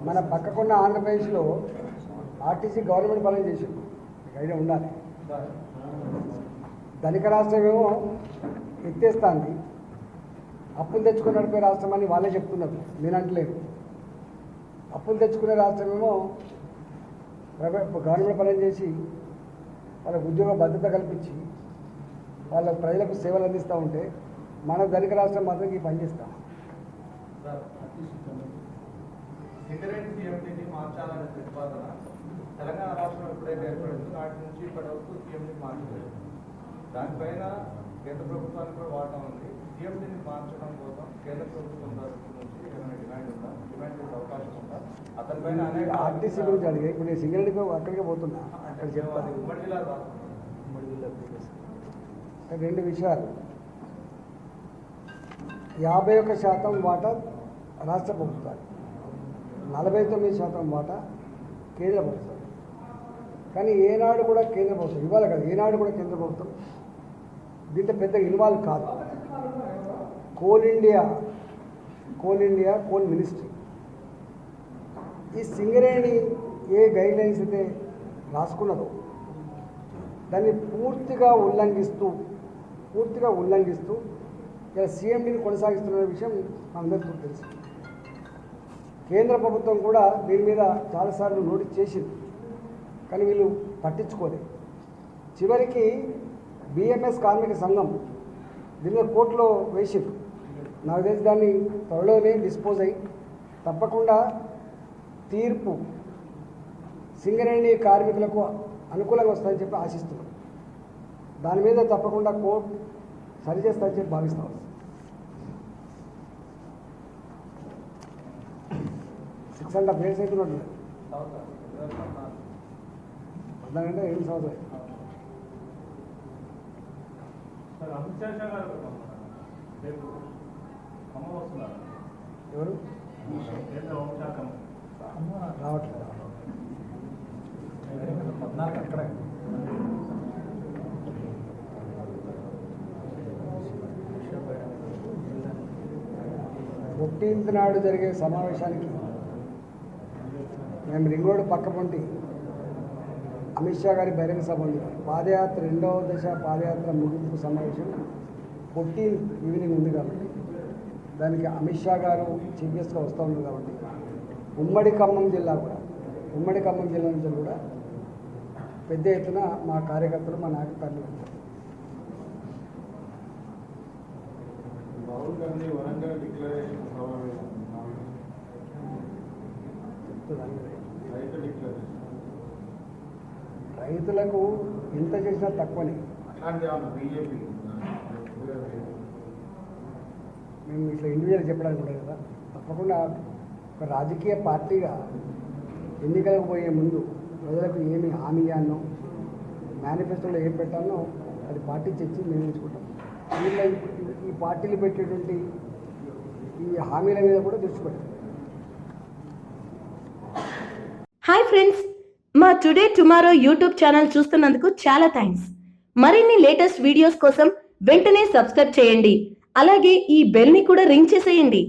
మన పక్కకున్న ఆంధ్రప్రదేశ్లో RTC government పనులు చేసింది, ఐడియా ఉండాలి. ధనిక రాష్ట్రమేమో ఎత్తేస్తాంది, అప్పులు తెచ్చుకుని నడిపే రాష్ట్రం అని వాళ్ళే చెప్తున్నారు, నేను అంటలేదు. అప్పులు తెచ్చుకునే రాష్ట్రమేమో గవర్నమెంట్ పనులు చేసి వాళ్ళకు ఉద్యోగ భద్రత కల్పించి వాళ్ళ ప్రజలకు సేవలు అందిస్తూ ఉంటే మన ధనిక రాష్ట్రం మాత్రం ఈ పని చేస్తాం. మార్చాలనే ప్రతిపాదన తెలంగాణ రాష్ట్రం ఎప్పుడైతే ఏర్పడిందో నాటి నుంచి ఇప్పటి వరకు సీఎండీ మార్చలేదు. దానిపైన కేంద్ర ప్రభుత్వానికి కూడా వాటా ఉంది. సీఎండీని మార్చడం కోసం కేంద్ర ప్రభుత్వం తరఫు నుంచి ఏమైనా డిమాండ్ ఉందా? డిమాండ్ చేసే అవకాశం ఉందా? అతని పైన అనేక ఆర్టీసీ గురించి అడిగి ఇప్పుడు నేను సింగరేణికి అక్కడికే పోతున్నా. అక్కడ చెప్పాలి ఉమ్మడి జిల్లా రెండు విషయాలు. 51% వాటా రాష్ట్ర ప్రభుత్వాలు, 49% వాటా కేంద్ర ప్రభుత్వం. కానీ ఏనాడు కూడా కేంద్ర ప్రభుత్వం ఇవ్వాలి కదా, ఏనాడు కూడా కేంద్ర ప్రభుత్వం దీంట్లో పెద్ద ఇన్వాల్వ్ కాదు. కోల్ ఇండియా కోల్ మినిస్ట్రీ ఈ సింగరేణి ఏ గైడ్లైన్స్ అయితే రాసుకున్నదో దాన్ని పూర్తిగా ఉల్లంఘిస్తూ ఇలా సీఎండీని కొనసాగిస్తున్న విషయం అందరికీ తెలుసు. కేంద్ర ప్రభుత్వం కూడా దీని మీద చాలాసార్లు నోటీస్ చేసింది, కానీ వీళ్ళు పట్టించుకోలేదు. చివరికి బిఎంఎస్ కార్మిక సంఘం దీని మీద కోర్టులో వేసింది. నాకు తెలిసి దాన్ని త్వరలోనే డిస్పోజ్ అయ్యి తప్పకుండా తీర్పు సింగరేణి కార్మికులకు అనుకూలంగా వస్తుందని చెప్పి ఆశిస్తున్నాం. దాని మీద తప్పకుండా కోర్టు సరిచేస్తుందని చెప్పి భావిస్తాం. అంటే పేర్స్ అవుతున్నట్టు 14 8 సంవత్సరాలు. ఎవరు రావట్లేదు? అక్కడ 14th నాడు జరిగే సమావేశానికి మేము రింగ్ రోడ్ పక్క పొంటి అమిత్ షా గారి బహిరంగ సభ ఉంది. పాదయాత్ర 2వ దశ పాదయాత్ర ముగింపు సమావేశం 14th ఈవినింగ్ ఉంది కాబట్టి దానికి అమిత్ షా గారు చీఫ్ గెస్ట్గా వస్తూ ఉన్నారు కాబట్టి ఉమ్మడి ఖమ్మం జిల్లా నుంచి కూడా పెద్ద ఎత్తున మా కార్యకర్తలు మా నాయకులు వెళ్తారు. రాహుల్ గాంధీ వరంగల్ డిక్లరేషన్ రైతులకు ఎంత చేసినా తక్కువని మేము ఇట్లా ఇండివిజువల్ చెప్పడానికి ఉండదు కదా. తప్పకుండా ఒక రాజకీయ పార్టీగా ఎన్నికలకు పోయే ముందు ప్రజలకు ఏమి హామీ ఇవ్వాలనో మేనిఫెస్టోలో ఏం పెట్టాలనో అది పార్టీ చర్చి నిర్ణయించుకుంటాం. వీళ్ళ ఈ పార్టీలు పెట్టేటువంటి ఈ హామీల మీద కూడా దృష్టి పెట్టాం. హాయ్ ఫ్రెండ్స్, మా టుడే టుమారో యూట్యూబ్ ఛానల్ చూస్తున్నందుకు చాలా థ్యాంక్స్. మరిన్ని లేటెస్ట్ వీడియోస్ కోసం వెంటనే సబ్స్క్రైబ్ చేయండి. అలాగే ఈ బెల్ ని కూడా రింగ్ చేసేయండి.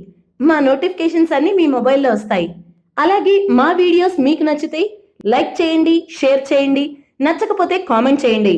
మా నోటిఫికేషన్స్ అన్ని మీ మొబైల్లో వస్తాయి. అలాగే మా వీడియోస్ మీకు నచ్చితే లైక్ చేయండి, షేర్ చేయండి, నచ్చకపోతే కామెంట్ చేయండి.